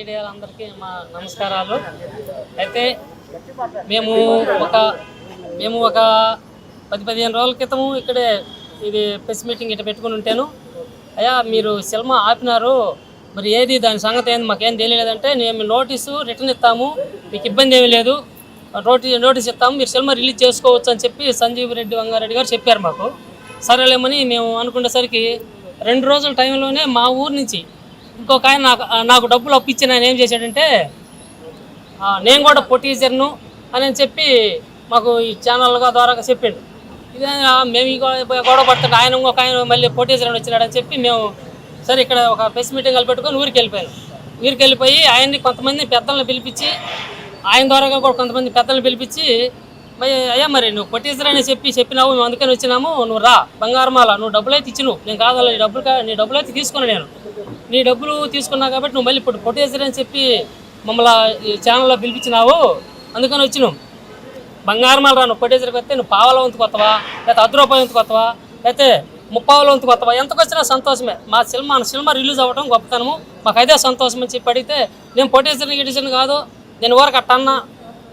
మీడియాలందరికీ మా నమస్కారాలు. అయితే మేము ఒక 10-15 రోజుల క్రితం ఇక్కడే ఇది ప్రెస్ మీటింగ్ ఇట్లా పెట్టుకుని ఉంటాను. అయ్యా మీరు సినిమా ఆపినారు, మరి ఏది దాని సంగతి ఏంది మాకేం తెలియలేదంటే, మేము నోటీసు రిటర్న్ ఇస్తాము, మీకు ఇబ్బంది ఏమీ లేదు, నోటీస్ ఇస్తాము, మీరు సినిమా రిలీజ్ చేసుకోవచ్చు అని చెప్పి సంజీవ్ రెడ్డి వంగారెడ్డి గారు చెప్పారు మాకు. సరేలేమని మేము అనుకునేసరికి 2 రోజుల టైంలోనే మా ఊరు నుంచి ఇంకొక ఆయన నాకు డబ్బులు అప్పించిన ఆయన ఏం చేశాడంటే, నేను కూడా పొటీజర్ను అని చెప్పి మాకు ఈ ఛానల్ ద్వారా చెప్పిండు. ఇదే మేము ఈ గొడవ పడుతుంటే ఆయన ఇంకొక ఆయన మళ్ళీ పొటీజర్ అని వచ్చినాడని చెప్పి మేము సరే ఇక్కడ ఒక ప్రెస్ మీటింగ్ పెట్టుకొని ఊరికి వెళ్ళిపోయి ఆయన్ని కొంతమంది పెద్దలను పిలిపించి, ఆయన ద్వారా కూడా కొంతమంది పెద్దలను పిలిపించి, అయ్యా మరి నువ్వు పొటీజర్ అని చెప్పినావు, మేము అందుకని వచ్చినాము, నువ్వు రా బంగారమాల, నువ్వు డబ్బులు అయితే ఇచ్చి నువ్వు, నేను కాదు నీ డబ్బులు అయితే తీసుకున్నాను, నీ డబ్బులు తీసుకున్నావు కాబట్టి నువ్వు మళ్ళీ ఇప్పుడు పొటీజర్ అని చెప్పి మమ్మల్ని ఈ ఛానల్లో పిలిపించినావు, అందుకని వచ్చినావు. బంగారమాల రా, నువ్వు పొటీజర్కి వస్తే నువ్వు పావల వంతుకు వస్తావా, లేకపోతే 10 రూపాయల వంతుకు వస్తావా, లేకపోతే 30 వంతుకు వస్తావా, ఎంతకు వచ్చినా సంతోషమే. మా సినిమా రిలీజ్ అవ్వడం గొప్పతనము, మాకు అదే సంతోషం అని చెప్పి అడిగితే, నేను పొటీజర్ని కాదు, నేను ఊరకు అట్టన్నా,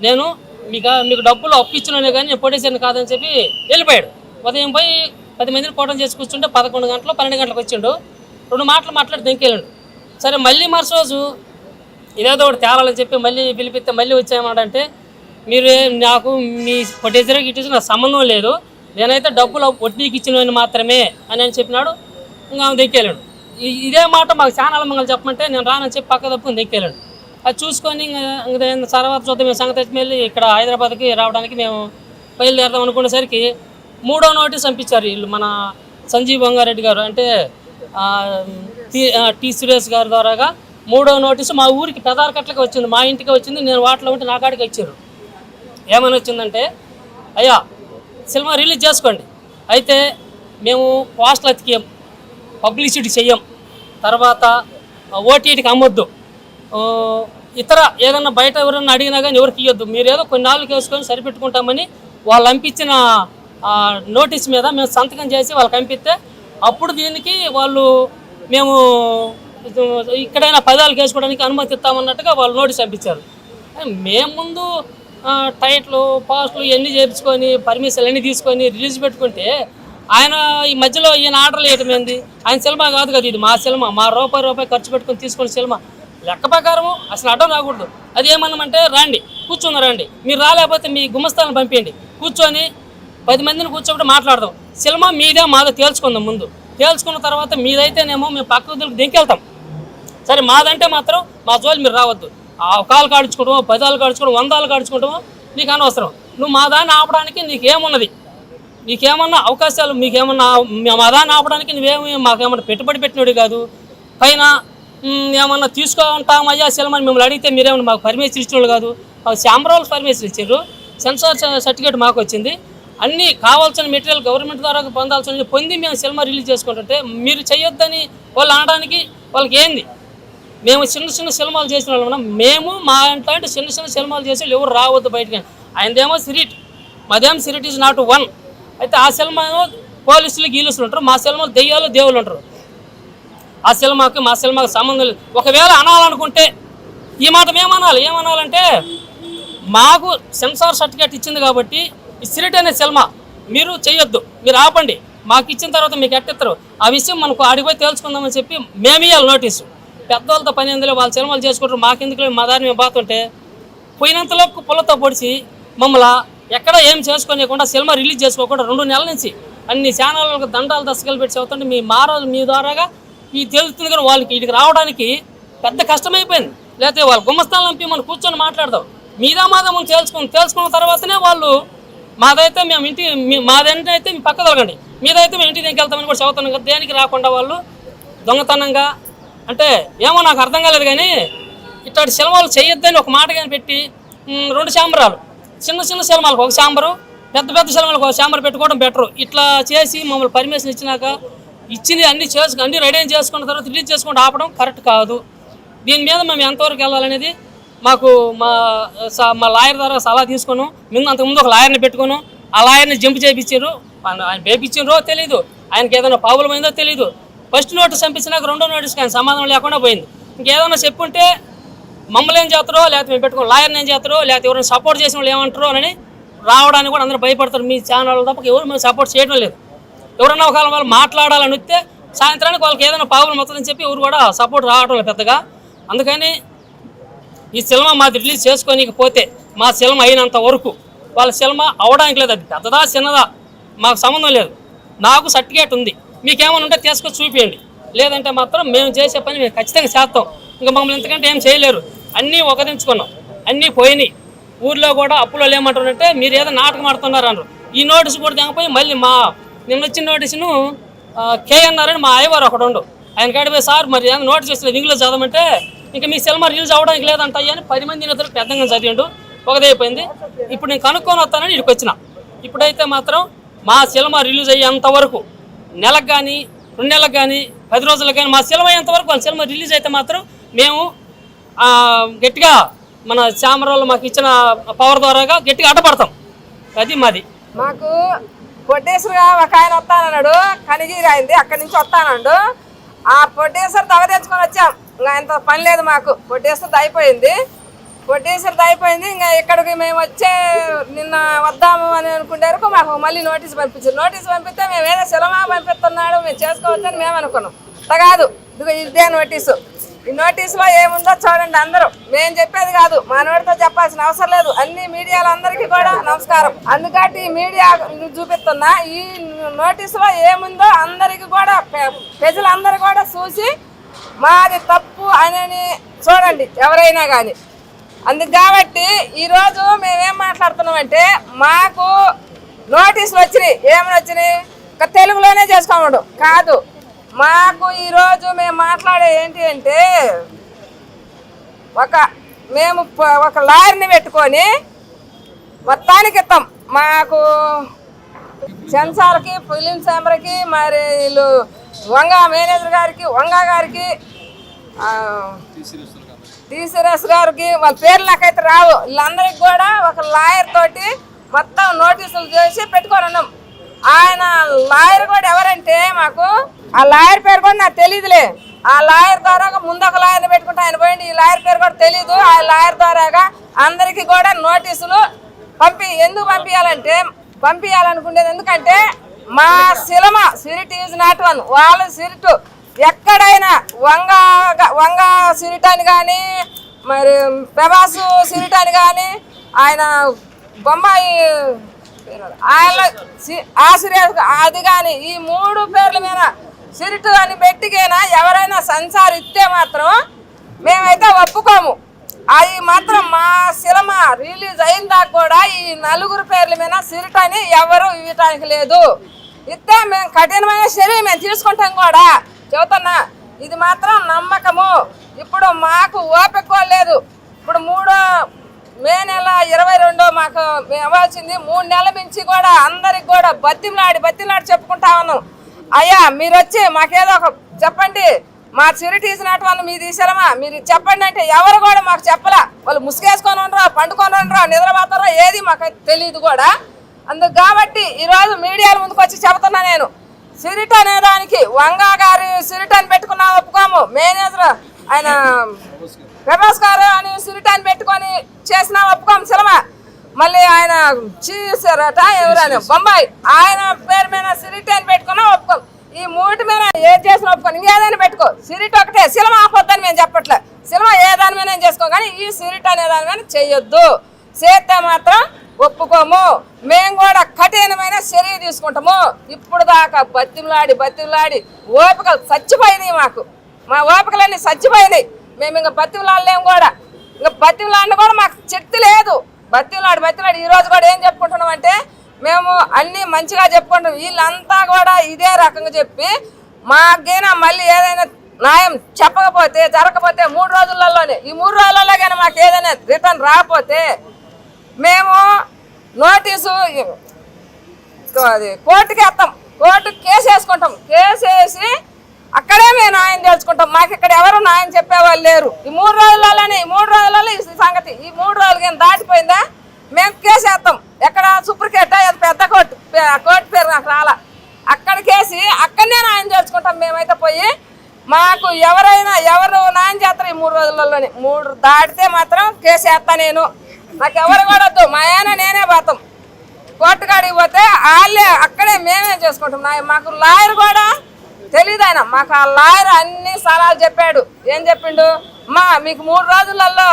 నేను మీకు డబ్బులు అప్పించినానే కానీ నేను పొటీజర్ని కాదని చెప్పి వెళ్ళిపోయాడు. ఉదయం పోయి 10 మందిని కూటమి చేసి కూర్చుంటే 11 గంటలు 12 గంటలకు వచ్చిండు. 2 మాటలు మాట్లాడి దింకెళ్ళండు. సరే మళ్ళీ మరుసోజు ఇదేదో ఒకటి తేలాలని చెప్పి మళ్ళీ పిలిపిస్తే మళ్ళీ వచ్చాయమంటే, మీరు నాకు మీ పొటీజర్ గిట్టించి నాకు సంబంధం లేదు, నేనైతే డబ్బులు వడ్డీకి ఇచ్చినవి మాత్రమే అని చెప్పినాడు. ఇంకా దిక్కెళ్ళాడు. ఇదే మాట మాకు ఛానల్ మంగళ చెప్పమంటే నేను రానని చెప్పి పక్క తప్పుకుని దిక్కెళ్ళాడు. అది చూసుకొని తర్వాత చూద్దాం మేము సంగతి వెళ్ళి ఇక్కడ హైదరాబాద్కి రావడానికి మేము బయలుదేరదాం అనుకునేసరికి 3వ నోటీస్ పంపించారు వీళ్ళు, మన సంజీవ్ వంగారెడ్డి గారు, అంటే టీ సురేష్ గారి ద్వారాగా 3వ నోటీసు మా ఊరికి పెదారకట్లకి వచ్చింది, మా ఇంటికి వచ్చింది. నేను వాటిలో ఉంటే నా కాడికి ఇచ్చారు. ఏమని వచ్చిందంటే, అయ్యా సినిమా రిలీజ్ చేసుకోండి, అయితే మేము పోస్టర్లు అతికేయం, పబ్లిసిటీ చెయ్యం, తర్వాత ఓటీటీకి అమ్మొద్దు, ఇతర ఏదన్నా బయట ఎవరన్నా అడిగినా కానీ ఎవరికి ఇవ్వద్దు, మీరేదో కొన్ని నాలుగు వేసుకొని సరిపెట్టుకుంటామని వాళ్ళు పంపించిన నోటీస్ మీద మేము సంతకం చేసి వాళ్ళకి పంపిస్తే, అప్పుడు దీనికి వాళ్ళు మేము ఇక్కడైనా పదాలు వేసుకోవడానికి అనుమతి ఇస్తామన్నట్టుగా వాళ్ళు నోటీస్ పంపించారు. మేము ముందు టైట్లు పోస్టులు ఇవన్నీ చేయించుకొని పర్మిషన్లు అన్నీ తీసుకొని రిలీజ్ పెట్టుకుంటే, ఆయన ఈ మధ్యలో ఈయన ఆర్డర్లు వేయటం ఏంది, ఆయన సినిమా కాదు కదా ఇది, మా సినిమా, మా రూపాయి ఖర్చు పెట్టుకొని తీసుకుని సినిమా లెక్క ప్రకారము అసలు అడ్డం రాకూడదు. అది ఏమన్నామంటే, రండి రండి, మీరు రాలేకపోతే మీ గుమస్తాలను పంపించండి, కూర్చొని 10 మందిని కూర్చోబెట్టి మాట్లాడదాం, సినిమా మీదే మాదో తేల్చుకుందాం, ముందు తేల్చుకున్న తర్వాత మీదైతేనేమో మేము పక్క వదులకు దింకెళ్తాం, సరే మాదంటే మాత్రం మా జోలి మీరు రావద్దు, కాలు కాడుచుకుంటామో 10 కాడుచుకోవడం 100 కాడుచుకుంటామో నీకు అనవసరం, నువ్వు మా దాన్ని ఆపడానికి నీకేమున్నది, నీకేమన్నా అవకాశాలు మీకేమన్నా మా దాన్ని ఆపడానికి నువ్వేమి మాకేమన్నా పెట్టుబడి పెట్టినోడు కాదు, పైన ఏమన్నా తీసుకుంటామయ్యా సినిమాని మిమ్మల్ని అడిగితే మీరేమన్నా మాకు పర్మిషన్ ఇచ్చినోళ్ళు కాదు, మాకు ఛాంబర్ పర్మిషన్ ఇచ్చారు, సెన్సార్ సర్టిఫికేట్ మాకు వచ్చింది, అన్నీ కావాల్సిన మెటీరియల్ గవర్నమెంట్ ద్వారా పొందాల్సిన పొంది మేము సినిమా రిలీజ్ చేసుకుంటుంటే మీరు చేయొద్దని వాళ్ళు అనడానికి వాళ్ళకి ఏంది. మేము చిన్న సినిమాలు చేసిన వాళ్ళం, మేము మా ఇంట్లాంటి చిన్న సినిమాలు చేసి ఎవరు రావద్దు బయటకి. ఆయనదేమో సిరిట్, మాదేమో సిరిట్ ఈజ్ నాట్ వన్. అయితే ఆ సినిమాలో పోలీసులు గీలుసులు ఉంటారు, మా సినిమాలు దెయ్యాలు దేవుళ్ళు ఉంటారు. ఆ సినిమాకి మా సినిమాకి సంబంధం లేదు. ఒకవేళ అనాలనుకుంటే ఈ మాట ఏమనాలంటే, మాకు సెన్సార్ సర్టిఫికేట్ ఇచ్చింది కాబట్టి ఈ సిరిట్ అనే సినిమా మీరు చేయొద్దు, మీరు ఆపండి, మాకు ఇచ్చిన తర్వాత మీకు ఎట్టిస్తారు, ఆ విషయం మనకు అడిగిపోయి తేల్చుకుందామని చెప్పి మేము ఇవ్వాలి నోటీసు. పెద్దవాళ్ళతో పని ఎందులో వాళ్ళ సినిమాలు చేసుకుంటారు, మాకెందుకు మా దారి మేము పోతుంటే పోయినంతలోకి పుల్లతో పొడిచి మమ్మల్ని ఎక్కడ ఏం చేసుకోనియకుండా సినిమా రిలీజ్ చేసుకోకుండా 2 నెలల నుంచి అన్ని ఛానళ్ళకు దండాలు దశకలు పెట్టి చదువుతుంటే మీ ద్వారాగా ఈ తెలుస్తుంది కానీ వాళ్ళకి వీటికి రావడానికి పెద్ద కష్టమైపోయింది. లేకపోతే వాళ్ళ గుమ్మస్థానం పంపి మనం కూర్చొని మాట్లాడదాం, మాదా మనం తెలుసుకున్న తర్వాతనే వాళ్ళు మాదైతే మేము మాదంటే అయితే మీ పక్క తొలగండి, మీదైతే మేము ఇంటికి వెళ్తామని కూడా చదువుతున్నాం కదా, దేనికి రాకుండా వాళ్ళు దొంగతనంగా, అంటే ఏమో నాకు అర్థం కాలేదు. కానీ ఇట్లాంటి సినిమాలు చేయొద్దని ఒక మాట కానీ పెట్టి 2 ఛాంబరాలు, చిన్న సినిమాలకు ఒక ఛాంబరు, పెద్ద సినిమాలకు ఒక ఛాంబర్ పెట్టుకోవడం బెటరు. ఇట్లా చేసి మమ్మల్ని పర్మిషన్ ఇచ్చినాక ఇచ్చింది అన్నీ రెడీ చేసుకున్న తర్వాత రిలీజ్ చేసుకుంటూ ఆపడం కరెక్ట్ కాదు. దీని మీద మేము ఎంతవరకు వెళ్ళాలనేది మాకు మా లాయర్ ద్వారా సలహా తీసుకున్నాం. అంతకుముందు ఒక లాయర్ని పెట్టుకున్నాం, ఆ లాయర్ని జంప్ చేయించారు, ఆయన వేపించారో తెలీదు, ఆయనకి ఏదైనా ప్రాబ్లమైందో తెలీదు. ఫస్ట్ నోటీస్ పంపించినాక 2వ నోటీస్కి ఆయన సమాధానం లేకుండా పోయింది. ఇంకేదైనా చెప్పుంటే మమ్మల్ని ఏం చేస్తారో లేకపోతే మేము పెట్టుకుని లాయర్ని ఏం చేస్తారో లేకపోతే ఎవరైనా సపోర్ట్ చేసిన వాళ్ళు ఏమంటారో అని రావడానికి కూడా అందరూ భయపడతారు. మీ ఛానల్ తప్ప ఎవరు మేము సపోర్ట్ చేయడం లేదు. ఎవరన్నా ఒకవేళ వాళ్ళు మాట్లాడాలని వస్తే సాయంత్రానికి వాళ్ళకి ఏదైనా ప్రాబ్లం అవుతుందని చెప్పి ఎవరు కూడా సపోర్ట్ రావడం లేదు పెద్దగా. అందుకని ఈ సినిమా మాది రిలీజ్ చేసుకోనికపోతే మా సినిమా అయినంత వరకు వాళ్ళ సినిమా అవడానికి లేదు. అది పెద్దదా చిన్నదా మాకు సంబంధం లేదు. నాకు సర్టిఫికేట్ ఉంది, మీకేమైనా ఉంటే తీసుకొని చూపించండి. లేదంటే మాత్రం మేము చేసే పని మేము ఖచ్చితంగా చేస్తాం. ఇంకా మమ్మల్ని ఎంతకంటే ఏం చేయలేరు. అన్నీ ఒకదించుకున్నాం, అన్నీ పోయినాయి. ఊర్లో కూడా అప్పులో ఏమంటారంటే మీరు ఏదో నాటకం ఆడుతున్నారు అన్నారు. ఈ నోటీసు కూడా తెగపోయి మళ్ళీ మా నిన్న వచ్చిన నోటీసును కేఎన్ఆర్ అని మా అయ్యవారు ఒకడు ఉండు, ఆయన కాడిపోయి సార్ మరి ఏదో నోటీస్ వస్తుంది ఇంగ్లీష్లో చదవమంటే ఇంకా మీ సినిమా రిలీజ్ అవ్వడానికి లేదంటాయి అని 10 మంది ఇద్దరు పెద్దగా చదివిండు. ఒకదైపోయింది. ఇప్పుడు నేను కనుక్కొని వస్తానని ఇక్కడికి వచ్చిన. ఇప్పుడైతే మాత్రం మా సినిమా రిలీజ్ అయ్యేంత వరకు నెలకు కానీ 2 నెలలకు కానీ 10 రోజులకు కానీ మా సినిమా అయ్యేంత వరకు వాళ్ళ సినిమా రిలీజ్ అయితే మాత్రం మేము గట్టిగా మన ఛామరాలు మాకు ఇచ్చిన పవర్ ద్వారాగా గట్టిగా అడ్డపడతాం. అది మాది. మాకు పొట్టేశ్వరుగా ఒక ఆయన వస్తానన్నాడు, కనిగిరి అయింది, అక్కడి నుంచి వస్తానండు. ఆ పొట్టేశ్వరు దవ తెచ్చుకొని వచ్చాం. ఇంకా ఇంత పని లేదు మాకు. పొట్టేశ్వరుది అయిపోయింది. ఇంకా ఇక్కడికి మేము వచ్చే నిన్న వద్దాము అని అనుకునేందుకు మాకు మళ్ళీ నోటీస్ పంపించారు. నోటీస్ పంపిస్తే మేము ఏదో సినిమా పంపిస్తున్నాడు మేము చేసుకోవచ్చని మేము అనుకున్నాం. అట్లా కాదు, ఇదే నోటీసు. ఈ నోటీసులో ఏముందో చూడండి అందరూ. మేము చెప్పేది కాదు, మా నోటితో చెప్పాల్సిన అవసరం లేదు. అన్ని మీడియాలందరికీ కూడా నమస్కారం. అందుకని ఈ మీడియా చూపిస్తున్నా ఈ నోటీసులో ఏముందో అందరికీ కూడా ప్రజలందరూ కూడా చూసి మాది తప్పు అని చూడండి ఎవరైనా కానీ. అందుకు కాబట్టి ఈరోజు మేమేం మాట్లాడుతున్నామంటే మాకు నోటీసులు వచ్చినాయి. ఏమని వచ్చినాయి? ఒక తెలుగులోనే చేసుకోమడు కాదు. మాకు ఈరోజు మేము మాట్లాడే ఏంటి అంటే మేము ఒక లాయర్ని పెట్టుకొని మొత్తానికి ఇస్తాం. మాకు సెన్సార్కి, ఫిలిం ఛాంబర్కి, మరి వీళ్ళు మేనేజర్ గారికి, గారికి, టీసీఎస్ గారికి వాళ్ళ పేర్లు నాకైతే రావు. వీళ్ళందరికీ కూడా ఒక లాయర్ తోటి మొత్తం నోటీసులు చేసి పెట్టుకొని ఉన్నాం. ఆయన లాయర్ కూడా ఎవరంటే మాకు ఆ లాయర్ పేరు కూడా నాకు తెలియదులే. ఆ లాయర్ ద్వారాగా ముందు ఒక లాయర్ని పెట్టుకుంటే ఆయన పోయింది. ఈ లాయర్ పేరు కూడా తెలీదు. ఆ లాయర్ ద్వారాగా అందరికీ కూడా నోటీసులు ఎందుకు పంపించాలనుకునేది ఎందుకంటే మా సినిమా సిరిట్ ఈజ్ నాట్ వన్. వాళ్ళ సిరిట్ ఎక్కడైనా వంగ సిరిట్ అని కానీ, మరి ప్రభాసు సిరిట్ అని కానీ, ఆయన బొమ్మాయి ఆయన అది కానీ ఈ 3 పేర్ల మీద సిరిట్ అని పెట్టికైనా ఎవరైనా సెన్సార్ ఇస్తే మాత్రం మేమైతే ఒప్పుకోము. అది మాత్రం మా సినిమా రిలీజ్ అయిన దాకా కూడా ఈ 4 పేర్ల మీద సిరిట్ అని ఎవరు ఇవ్వటానికి లేదు. ఇస్తే మేము కఠినమైన చర్య మేము తీసుకుంటాం కూడా చెబుతున్నా. ఇది మాత్రం నమ్మకము. ఇప్పుడు మాకు ఓపిక లేదు. ఇప్పుడు మే నెల 22 మాకు ఇవ్వాల్సింది 3 నెలల నుంచి కూడా అందరికి కూడా బతిమలాడి చెప్పుకుంటా ఉన్నాం. అయ్యా మీరు వచ్చి మాకేదో ఒక చెప్పండి, మా సిరిట్ తీసినట్టు వాళ్ళు మీ తీసారమ్మా మీరు చెప్పండి అంటే ఎవరు కూడా మాకు చెప్పలా. వాళ్ళు ముసుగేసుకొని ఉండరా, పండుకొని ఉండరా, నిద్రపోతారా ఏది మాకు తెలియదు కూడా. అందుకు కాబట్టి ఈరోజు మీడియాల ముందుకు వచ్చి చెబుతున్నా నేను. సిరిట్ అనేదానికి గారి సిరిట్ అని పెట్టుకున్నా ఒప్పుకోము. మేనేజర్ ఆయన ప్రభాస్ గారు అని సిరిట్ అని పెట్టుకొని చేసినా ఒప్పుకోము సినిమా. మళ్ళీ ఆయన చేశారట ఎవరైనా బొంబాయి ఆయన పేరు మీద సిరిట్ అని పెట్టుకున్నా ఒప్పుకోము. ఈ 3 మీద ఏది చేసినా ఒప్పుకోను. ఇంకేదైనా పెట్టుకో, సిరిట్ ఒకటే. సినిమా ఆపొద్దని మేము చెప్పట్లే. సినిమా ఏ దాని మీద చేసుకో, కానీ ఈ సిరిట్ అనే దాని మీద చెయ్యొద్దు. చేస్తే మాత్రం ఒప్పుకోము. మేము కూడా కఠినమైన చర్య తీసుకుంటాము. ఇప్పుడు దాకా బతిమలాడి ఓపికలు చచ్చిపోయినాయి. మా ఓపికలన్నీ చచ్చిపోయినాయి. మేము ఇంకా బతిమలాడలేము కూడా. ఇంకా బతిమలాడిన కూడా మాకు శక్తి లేదు. బతిమలాడి ఈరోజు కూడా ఏం చెప్పుకుంటున్నాం అంటే మేము అన్నీ మంచిగా చెప్పుకుంటాం. వీళ్ళంతా కూడా ఇదే రకంగా చెప్పి మాకైనా మళ్ళీ ఏదైనా న్యాయం చెప్పకపోతే జరగకపోతే 3 రోజులలోనే ఈ 3 రోజులలో కానీ మాకు ఏదైనా రిటర్న్ రాకపోతే మేము నోటీసు కోర్టుకి వేస్తాం. కోర్టుకి కేసు వేసుకుంటాం. కేసు వేసి అక్కడే మేము న్యాయం తెలుసుకుంటాం. మాకు ఇక్కడ ఎవరు న్యాయం చెప్పేవాళ్ళు లేరు. ఈ 3 రోజులలో ఈ సంగతి ఈ 3 రోజులు కానీ దాటిపోయిందా మేము కేసు వేస్తాం. ఎక్కడ సుప్రీంకోర్టు పెద్ద కోర్టు పేరు నాకు రాలా. అక్కడికేసి అక్కడనే న్యాయం తెలుసుకుంటాం. మేమైతే పోయి మాకు ఎవరు నాయన చేస్తారు ఈ 3 రోజులలోనే 3 దాటితే మాత్రం కేసు వేస్తా నేను. నాకు ఎవరు కూడా వద్దు, మా ఆయన నేనే పోతాం. కోర్టు కాడికి పోతే వాళ్ళే అక్కడే మేమే చేసుకుంటాం. మాకు లాయర్ కూడా తెలియదు ఆయన. మాకు ఆ లాయర్ అన్ని సలహాలు చెప్పాడు. ఏం చెప్పిండు, మీకు 3 రోజులలో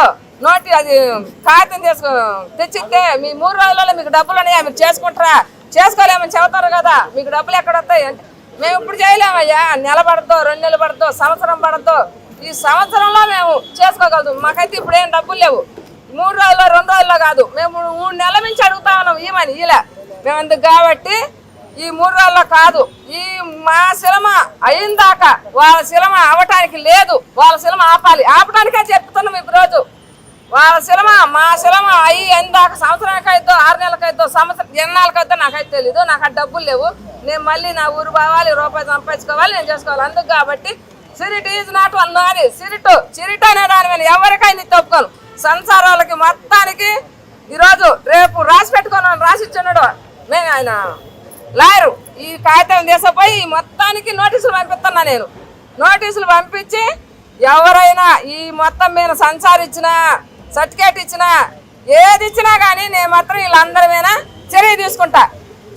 అది కాగితం తెచ్చిస్తే మీ 3 రోజులలో మీకు డబ్బులు ఉన్నాయా, మీరు చేసుకుంటారా, చేసుకోలేమని చెబుతారు కదా, మీకు డబ్బులు ఎక్కడ వస్తాయి అంటే మేము ఇప్పుడు చేయలేమయ్యా, నెల పడద్దు, 2 నెలలు పడద్దు, సంవత్సరం పడద్దు, ఈ సంవత్సరంలో మేము చేసుకోగలుగుతాం. మాకైతే ఇప్పుడు ఏం డబ్బులు లేవు. 3 రోజుల్లో 2 రోజుల్లో కాదు, మేము 3 నెలల నుంచి అడుగుతా ఉన్నాం ఈమని ఇలా మేము ఎందుకు. కాబట్టి ఈ 3 రోజుల్లో కాదు, ఈ మా శిలమ అయిందాకా వాళ్ళ శిలమ అవటానికి లేదు. వాళ్ళ శిలమ ఆపడానికే చెప్తున్నాం ఇప్పుడు రోజు. వాళ్ళ శిలమ మా శిలమ అయిందాక సంవత్సరానికి అయిద్దో 6 నెలలకైద్దో సంవత్సరం ఎన్నాళ్ళకైద్దో నాకైతే తెలీదు. నాకు ఆ డబ్బులు లేవు. నేను మళ్ళీ నా ఊరు పోవాలి, రూపాయి సంపాదించుకోవాలి, నేను చేసుకోవాలి. అందుకు కాబట్టి సిరిట్ ఈజ్ నాట్ వన్ అని చిరిట్ అనే దాని మీద ఎవరికైనా తప్పుకోను. సంసారాలకి మొత్తానికి ఈరోజు రేపు రాసి పెట్టుకున్నాను, రాసి ఇచ్చున్నాడు మేము ఆయన లాయరు. ఈ కాగితం తీసుకుపోయి మొత్తానికి నోటీసులు పంపిస్తున్నా నేను. నోటీసులు పంపించి ఎవరైనా ఈ మొత్తం మీద సంసారిచ్చినా సర్టిఫికేట్ ఇచ్చినా ఏది ఇచ్చినా కానీ నేను మాత్రం వీళ్ళందరి మీద చర్య తీసుకుంటా.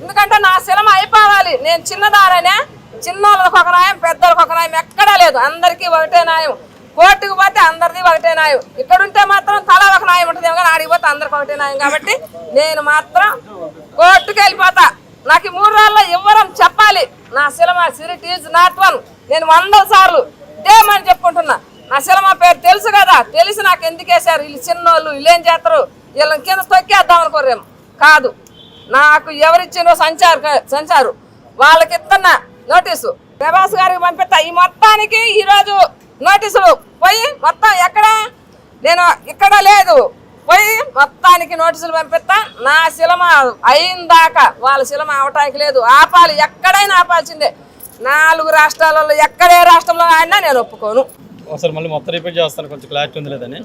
ఎందుకంటే నా శిలమ అయిపోవాలి. నేను చిన్నదారనే, చిన్నోళ్ళకి ఒక న్యాయం, పెద్దలకు ఒక న్యాయం ఎక్కడా లేదు. అందరికీ ఒకటే న్యాయం. కోర్టుకు పోతే అందరిది ఒకటే న్యాయం. ఇక్కడ ఉంటే మాత్రం తల ఒక న్యాయం ఉంటుంది కానీ ఆడికి పోతే అందరికి ఒకటే న్యాయం. కాబట్టి నేను మాత్రం కోర్టుకు వెళ్ళిపోతా. నాకు ఈ 3 రోజుల్లో ఇవ్వరం చెప్పాలి. నా శిలమ సిరిట్ ఈజ్ నాట్ వన్. నేను 100 సార్లు దేమని చెప్పుకుంటున్నా. నా శిలమ పేరు తెలుసు కదా, తెలిసి నాకు ఎందుకు వేశారు వీళ్ళు చిన్నోళ్ళు, వీళ్ళు ఏం చేస్తారు, వీళ్ళని కింద తొక్కేద్దాం అనుకోరేం కాదు. నాకు ఎవరిచ్చినో సంచారు వాళ్ళకి ఇస్తున్నా నోటీసు. ప్రభాస్ గారికి పంపిస్తా. ఈ మొత్తానికి ఈరోజు నోటీసులు పోయి మొత్తం ఎక్కడ నేను ఇక్కడ లేదు పోయి మొత్తానికి నోటీసులు పంపిస్తా. నా శిలమ అయిందాకా వాళ్ళ శిలమ అవటానికి లేదు. ఆపాలి, ఎక్కడైనా ఆపాల్సిందే. 4 రాష్ట్రాలలో ఎక్కడే రాష్ట్రంలో అయినా నేను ఒప్పుకోను. ఒకసారి మళ్ళీ మొత్తం రిపీట్ చేస్తాను, కొంచెం క్లారిటీ ఉంది లేదని.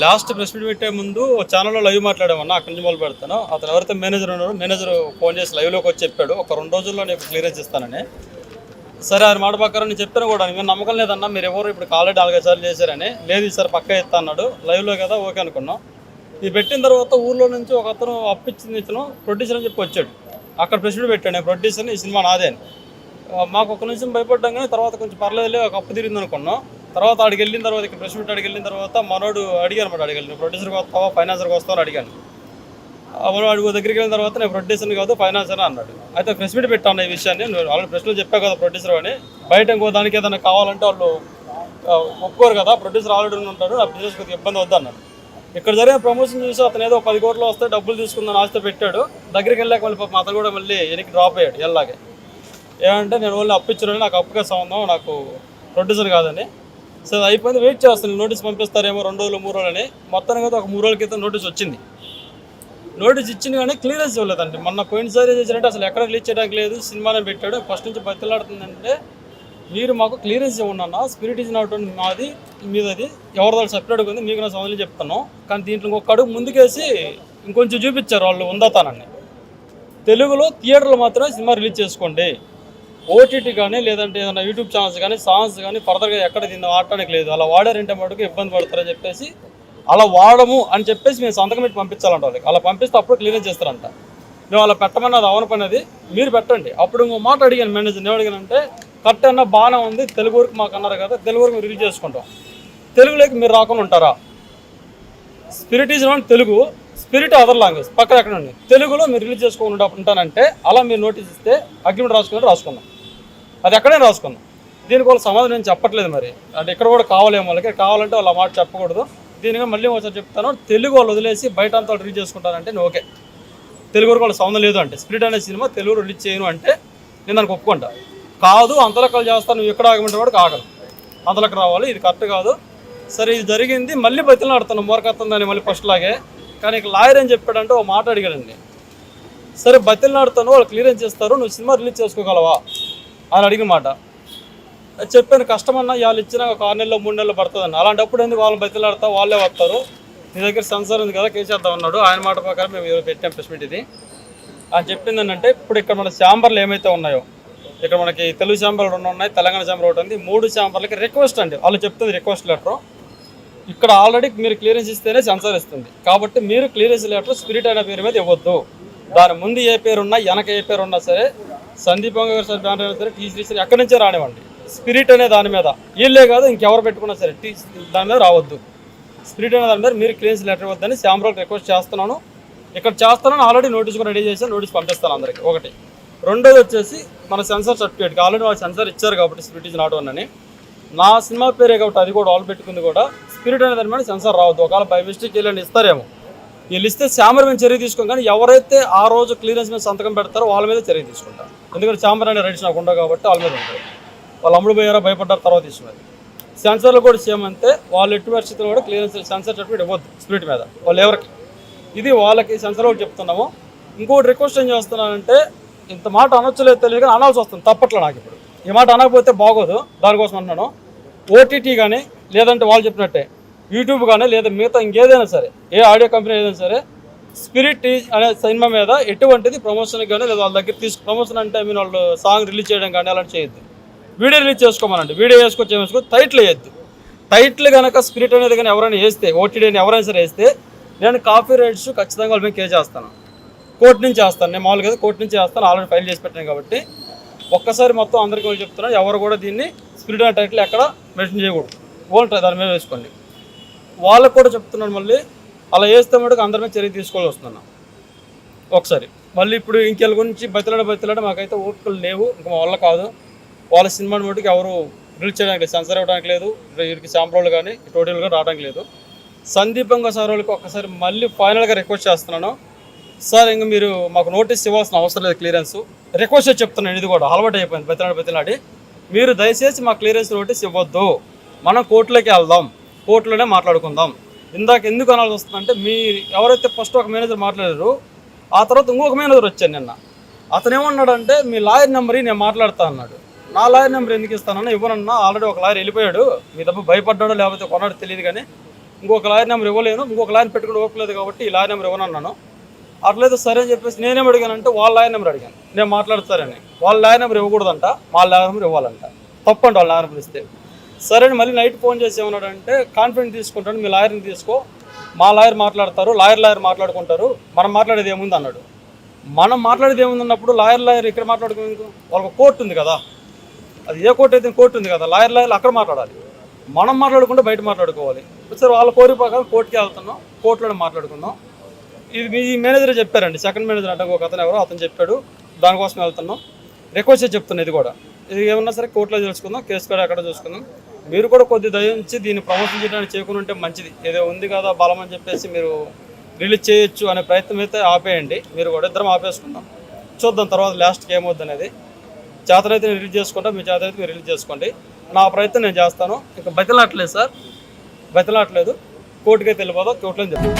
లాస్ట్ ప్రెస్ మీట్ పెట్టే ముందు ఛానల్లో లైవ్ మాట్లాడామన్నా, అక్కడి నుంచి మొదలు పెడతాను. అతను ఎవరైతే మేనేజర్ ఉన్నారో మేనేజర్ ఫోన్ చేసి లైవ్లోకి వచ్చి చెప్పాడు, ఒక 2 రోజుల్లో నేను క్లియరెన్స్ ఇస్తానని. సరే ఆయన మాట ప్రకారం నేను చెప్పాను కూడా, మీరు నమ్మకం లేదన్నా, మీరు ఎవరు ఇప్పుడు ఆల్రెడీ 4-5 సార్లు చేశారని. లేదు సార్ పక్కా ఇస్తా అన్నాడు. లైవ్లో కదా ఓకే అనుకున్నాం. ఇది పెట్టిన తర్వాత ఊర్లో నుంచి ఒక అతను అప్పించింది ఇతను ప్రొడ్యూసర్ అని చెప్పి వచ్చాడు. అక్కడ ప్రెస్ మీట్ పెట్టాడు, నేను ప్రొడ్యూసర్ని, ఈ సినిమా నాదే అని. మాకు ఒక నిమిషం భయపడ్డాం కానీ తర్వాత కొంచెం పర్లేదులే, ఒక అప్పు తిరిగింది అనుకున్నాం. తర్వాత అడిగి వెళ్ళిన తర్వాత ఇక్కడ ప్రెస్ మీట్ అడిగి వెళ్ళిన తర్వాత మనోడు అడిగాను అనమాట, అడిగాను ప్రొడ్యూసర్కి వస్తావా ఫైనాన్సర్కి వస్తావా అని అడిగాను. మనం అడుగు దగ్గరికి వెళ్ళిన తర్వాత నేను ప్రొడ్యూసర్ని కాదు ఫైనాన్సర్ అన్నాడు. అయితే ప్రెస్ మీట్ పెట్టాను ఈ విషయాన్ని, నువ్వు ఆల్రెడీ ప్రెస్లో చెప్పావు కదా ప్రొడ్యూసర్ అని. బయట ఇంకో దానికి ఏదైనా కావాలంటే వాళ్ళు ఒప్పుకోరు కదా, ప్రొడ్యూసర్ ఆల్రెడీ ఉంటారు, ఆ బిజినెస్ కొద్దిగా ఇబ్బంది వద్దన్నాడు. ఇక్కడ జరిగిన ప్రమోషన్ చూసి అతను ఏదో 10 కోట్లు వస్తే డబ్బులు తీసుకుందని ఆస్తి పెట్టాడు. దగ్గరికి వెళ్ళాక మళ్ళీ పాపం అతను కూడా మళ్ళీ వెనక్కి డ్రాప్ అయ్యాడు. ఎలాగే ఏమంటే నేను ఓన్లీ అప్పించాను, నాకు అప్పుగా సంబంధం, నాకు ప్రొడ్యూసర్ కాదని. సో అయిపోయింది, వెయిట్ చేస్తాను నోటీస్ పంపిస్తారేమో 2 రోజులు 3 రోజులని. మొత్తానికి అయితే ఒక 3 రోజుల క్రితం నోటీస్ వచ్చింది. నోటీస్ ఇచ్చింది కానీ క్లియరెన్స్ ఇవ్వలేదండి. మొన్న పోయినసారి చేసినట్టు అసలు ఎక్కడ రిలీజ్ చేయడానికి లేదు, సినిమానే పెట్టాడు. ఫస్ట్ నుంచి బతిలాడుతుందంటే మీరు మాకు క్లియరెన్స్ ఇవ్వండి అన్న, స్పిరిట్ ఈజ్ నాట్ మాది మీదది ఎవరిదో సపరేట్గా ఉంది, మీకు నా సంబంధం చెప్తాను. కానీ దీంట్లో ఇంకొక అడుగు ముందుకేసి ఇంకొంచెం చూపించారు వాళ్ళు ఉందాతానని. తెలుగులో థియేటర్లో మాత్రమే సినిమా రిలీజ్ చేసుకోండి, ఓటీటీ కానీ లేదంటే ఏదైనా యూట్యూబ్ ఛానల్స్ కానీ సాంగ్స్ కానీ ఫర్దర్గా ఎక్కడ దీన్ని వాడటానికి లేదు. అలా వాడారంటే మటుకు ఇబ్బంది పడతారని చెప్పేసి అలా వాడము అని చెప్పేసి మేము సంతకం పెట్టి పంపించాలంట వాళ్ళకి. అలా పంపిస్తే అప్పుడు క్లియరెన్స్ చేస్తారంట. మేము అలా పెట్టమన్నది అవన పనేది, మీరు పెట్టండి. అప్పుడు ఇంకో మాట అడిగాను మేనేజర్ని, ఏమడిగానంటే కరెక్ట్ అన్న బాగానే ఉంది, తెలుగు వరకు మాకు అన్నారు కదా, తెలుగు వరకు మేము రిలీజ్ చేసుకుంటాం, తెలుగులోకి మీరు రాకుండా ఉంటారా? Spirit is not Telugu, spirit other language పక్కన ఎక్కడ ఉంది, తెలుగులో మీరు రిలీజ్ చేసుకోకుండా ఉంటానంటే అలా మీరు నోటీస్ ఇస్తే అగ్రిమెంట్ రాసుకుందాం, అది ఎక్కడైనా రాసుకుందాం. దీనికి వాళ్ళ సమాధానం నేను చెప్పట్లేదు. మరి అంటే ఇక్కడ కూడా కావాలేమో వాళ్ళకి, కావాలంటే వాళ్ళ మాట చెప్పకూడదు. దీనిగా మళ్ళీ ఒకసారి చెప్తాను, తెలుగు వాళ్ళు వదిలేసి బయట అంతా వాళ్ళు రిలీజ్ చేసుకుంటానంటే నేను ఓకే. తెలుగు వరకు వాళ్ళ సంబంధం లేదు అంటే, స్పిరిట్ అనే సినిమా తెలుగులో రిలీజ్ చేయను అంటే నేను దానికి ఒప్పుకుంటా. కాదు అంతలక్కలు చేస్తాను, నువ్వు ఎక్కడ ఆగమంటే వాడు ఆగను, అంతలకు రావాలి, ఇది కరెక్ట్ కాదు. సరే ఇది జరిగింది, మళ్ళీ బతిలో ఆడుతాను మూర్ఖత్వం దాన్ని మళ్ళీ ఫస్ట్ లాగే. కానీ ఇక లాయర్ ఏం చెప్పాడంటే ఓ మాట అడిగాడండి, సరే బతిలో ఆడుతాను వాళ్ళు క్లియరెన్స్ చేస్తారు, నువ్వు సినిమా రిలీజ్ చేసుకోగలవా అని అడిగిన మాట. చెప్పాను, కష్టమన్నా వాళ్ళు ఇచ్చినా ఒక 6 నెలలు 3 నెలలు పడుతుందని. అలాంటప్పుడు ఎందుకు వాళ్ళని బతిలాడతా, వాళ్ళే వస్తారు, నీ దగ్గర సెన్సార్ ఉంది కదా కేసేద్దాం అన్నాడు. ఆయన మాట ప్రకారం మేము పెట్టాం ప్రెస్ మీట్. ఇది ఆయన చెప్పింది ఏంటంటే, ఇప్పుడు ఇక్కడ మన ఛాంబర్లు ఏమైతే ఉన్నాయో ఇక్కడ మనకి తెలుగు ఛాంబర్ 2 ఉన్నాయి, తెలంగాణ ఛాంబర్ 1 ఉంది. 3 ఛాంబర్లకి రిక్వెస్ట్ అండి, వాళ్ళు చెప్తుంది రిక్వెస్ట్ లెటర్. ఇక్కడ ఆల్రెడీ మీరు క్లియరెన్స్ ఇస్తేనే సెన్సార్ ఇస్తుంది. కాబట్టి మీరు క్లియరెన్స్ లెటర్ స్పిరిట్ అనే పేరు మీద ఇవ్వద్దు. దాని ముందు ఏ పేరు ఉన్నా వెనక ఏ పేరు ఉన్నా సరే, సందీప్ వంగ గారు సార్ బ్యానర్ అయినా సరే, టీ శ్రీ ఎక్కడి నుంచే రానివ్వండి. స్పిరిట్ అనే దాని మీద వీళ్ళే కాదు ఇంకెవరు పెట్టుకున్నా సరే దాని మీద రావద్దు. స్పిరిట్ అనే దాని మీద మీరు క్లియరెన్స్ లెటర్ ఇవ్వద్దని ఛాంబర్కి రిక్వెస్ట్ చేస్తున్నాను. ఇక్కడ చేస్తున్నాను, ఆల్రెడీ నోటీస్ కూడా రెడీ చేసి నోటీస్ పంపిస్తాను అందరికి. ఒకటి. రెండోది వచ్చేసి మన సెన్సార్ సర్టిఫికేట్కి ఆల్రెడీ వాళ్ళు సెన్సార్ ఇచ్చారు కాబట్టి స్పిరిట్ ఈజ్ నాట్ వన్ అని. నా సినిమా పేరే కాబట్టి అది కూడా వాళ్ళు పెట్టుకుంది కూడా స్పిరిట్ అనే దాని మీద సెన్సార్ రావద్దు. ఒకవేళ బై మిస్టేక్ వీళ్ళని ఇస్తారేమో, వీళ్ళు ఇస్తే ఛాంబర్ మీద చర్య తీసుకోం, కానీ ఎవరైతే ఆ రోజు క్లియరెన్స్ మీద సంతకం పెడతారో వాళ్ళ మీద చర్య తీసుకుంటారు. ఎందుకంటే ఛాంబర్ అనే రైట్స్ నాకు ఉండవు కాబట్టి వాళ్ళ మీద ఉంటాయి. వాళ్ళు అమ్ముడు పోయారో భయపడ్డారు తర్వాత తీసుకున్నారు. సెన్సార్లు కూడా సేమ్ అంతే, వాళ్ళు ఎట్టి పరిస్థితుల్లో కూడా క్లియరెన్స్ సెన్సార్ సర్టిఫికేట్ ఇవ్వద్దు స్పిరిట్ మీద వాళ్ళు ఎవరికి. ఇది వాళ్ళకి సెన్సార్ కూడా చెప్తున్నాము. ఇంకోటి రిక్వెస్ట్ ఏం చేస్తున్నానంటే, ఇంత మాట అనొచ్చలేదు తెలియదు కానీ అనాల్సి వస్తుంది, తప్పట్లే నాకు. ఇప్పుడు ఈ మాట అనకపోతే బాగోదు, దానికోసం అంటున్నాను. ఓటీటీ కానీ లేదంటే వాళ్ళు చెప్పినట్టే యూట్యూబ్ కానీ లేదా మిగతా ఇంకేదైనా సరే, ఏ ఆడియో కంపెనీ ఏదైనా సరే, స్పిరిట్ అనే సినిమా మీద ఎటువంటిది ప్రమోషన్కి కానీ లేదా వాళ్ళ దగ్గర ప్రమోషన్ అంటే వాళ్ళు సాంగ్ రిలీజ్ చేయడం కానీ అలాంటి చేయొద్దు. వీడియో రిలీజ్ చేసుకోమనండి, వీడియో వేసుకో టైటిల్ వేయద్దు. టైటిల్ కనుక స్పిరిట్ అనేది కానీ ఎవరైనా వేస్తే, ఓటీటీ అని ఎవరైనా సరే వేస్తే, నేను కాపీ రైట్స్ ఖచ్చితంగా వాళ్ళ మీద కేసు చేస్తాను. కోర్టు నుంచి వేస్తాను, నేను మామూలుగా కోర్టు నుంచి వేస్తాను, ఆల్రెడీ ఫైల్ చేసి పెట్టాను. కాబట్టి ఒక్కసారి మొత్తం అందరికీ వాళ్ళు చెప్తున్నాను, ఎవరు కూడా దీన్ని స్పిరిట్ అనే టైటిల్ ఎక్కడ మెన్షన్ చేయకూడదు, ఓన్లీ దాని మీద వేసుకోండి. వాళ్ళకు కూడా చెప్తున్నాను, మళ్ళీ అలా వేస్తే మటుకు అందరి మీద చర్య తీసుకోవాలి వస్తున్నాను ఒకసారి. మళ్ళీ ఇప్పుడు ఇంకెళ్ళ గురించి బతిలాడ మాకైతే ఓపికలు లేవు, ఇంకా మా వల్ల కాదు. వాళ్ళ సినిమాని మటుకు ఎవరు రిలీజ్ చేయడానికి లేదు, సెన్సార్ ఇవ్వడానికి లేదు, వీరికి శాంపుల్ కానీ టోటల్గా రావడానికి లేదు. సందీపంగా సార్ వాళ్ళకి ఒక్కసారి మళ్ళీ ఫైనల్గా రిక్వెస్ట్ చేస్తున్నాను, సార్ ఇంకా మీరు మాకు నోటీస్ ఇవ్వాల్సిన అవసరం లేదు, క్లియరెన్స్ రిక్వెస్ట్ చెప్తున్నాను. ఇది కూడా అలవాటు అయిపోయింది బతిలాడి. మీరు దయచేసి మా క్లియరెన్స్ నోటీస్ ఇవ్వద్దు, మనం కోర్టులోకి వెళ్దాం, కోర్టులోనే మాట్లాడుకుందాం. ఇందాక ఎందుకు అనాల్సి వస్తుందంటే, మీ ఎవరైతే ఫస్ట్ ఒక మేనేజర్ మాట్లాడారు, ఆ తర్వాత ఇంకొక మేనేజర్ వచ్చాను నిన్న. అతను ఏమన్నాడంటే, మీ లాయర్ నెంబర్ నేను మాట్లాడుతా అన్నాడు. నా లాయర్ నెంబర్ ఎందుకు ఇస్తానన్నా, ఇవ్వనన్నా, ఆల్రెడీ ఒక లాయర్ వెళ్ళిపోయాడు, మీ తప్ప భయపడ్డాడో లేకపోతే కొన్నాడో తెలియదు, కానీ ఇంకొక లాయర్ నెంబర్ ఇవ్వలేను, ఇంకొక లాయర్ పెట్టుకుని ఇవ్వలేదు కాబట్టి ఈ లాయర్ నెంబర్ ఇవ్వనన్నాను. అట్లయితే సరే అని చెప్పేసి నేనేం అడిగానంటే, వాళ్ళ లాయర్ నెంబర్ అడిగాను, నేను మాట్లాడతారని. వాళ్ళ లాయర్ నెంబర్ ఇవ్వకూడదంట, మా లాయర్ నెంబర్ ఇవ్వాలంట, తప్పండి వాళ్ళ లాయర్ నెంబర్ ఇస్తే. సరే అని మళ్ళీ నైట్ ఫోన్ చేసి ఏమన్నాడంటే, కాన్ఫిడెంట్ తీసుకుంటాను, మీ లాయర్ని తీసుకో, మా లాయర్ మాట్లాడతారు, లాయర్ మాట్లాడుకుంటారు, మనం మాట్లాడేది ఏముంది అన్నాడు. మనం మాట్లాడేది ఏముంది అన్నప్పుడు లాయర్ ఇక్కడ మాట్లాడుకునేందుకు, వాళ్ళకి కోర్టు ఉంది కదా, అది ఏ కోర్టు అయితే కోర్టు ఉంది కదా, లాయర్ అక్కడ మాట్లాడాలి, మనం మాట్లాడుకుంటే బయట మాట్లాడుకోవాలి. సరే వాళ్ళ కోరి ప్రకారం కోర్టుకి వెళ్తున్నాం, కోర్టులోనే మాట్లాడుకుందాం. ఇది మీ మేనేజర్ చెప్పారండి, సెకండ్ మేనేజర్ అంటే ఒక అతను ఎవరో అతను చెప్పాడు, దానికోసం వెళ్తున్నాం. రిక్వెస్ట్ చెప్తున్నాను, ఇది కూడా ఇది ఏమన్నా సరే కోర్టులో తెలుసుకుందాం, కేసు కూడా ఎక్కడ చూసుకుందాం. మీరు కూడా కొద్ది దయించి దీన్ని ప్రమోషన్ చేయడానికి చేయకుండా ఉంటే మంచిది. ఏదో ఉంది కదా బలం అని చెప్పేసి మీరు రిలీజ్ చేయొచ్చు అనే ప్రయత్నం అయితే ఆపేయండి. మీరు కూడా ఇద్దరం ఆపేసుకుందాం, చూద్దాం తర్వాత లాస్ట్కి ఏమవుద్ది అనేది. చేతనైతే నేను రిలీజ్ చేసుకుంటా, మీ చేతనైతే మీరు రిలీజ్ చేసుకోండి. నా ప్రయత్నం నేను చేస్తాను. ఇంకా బతిలాట్లేదు సార్, బతిలాట్లేదు, కోర్టుకైతే వెళ్ళిపోదాం, కోర్టులో చెప్పండి.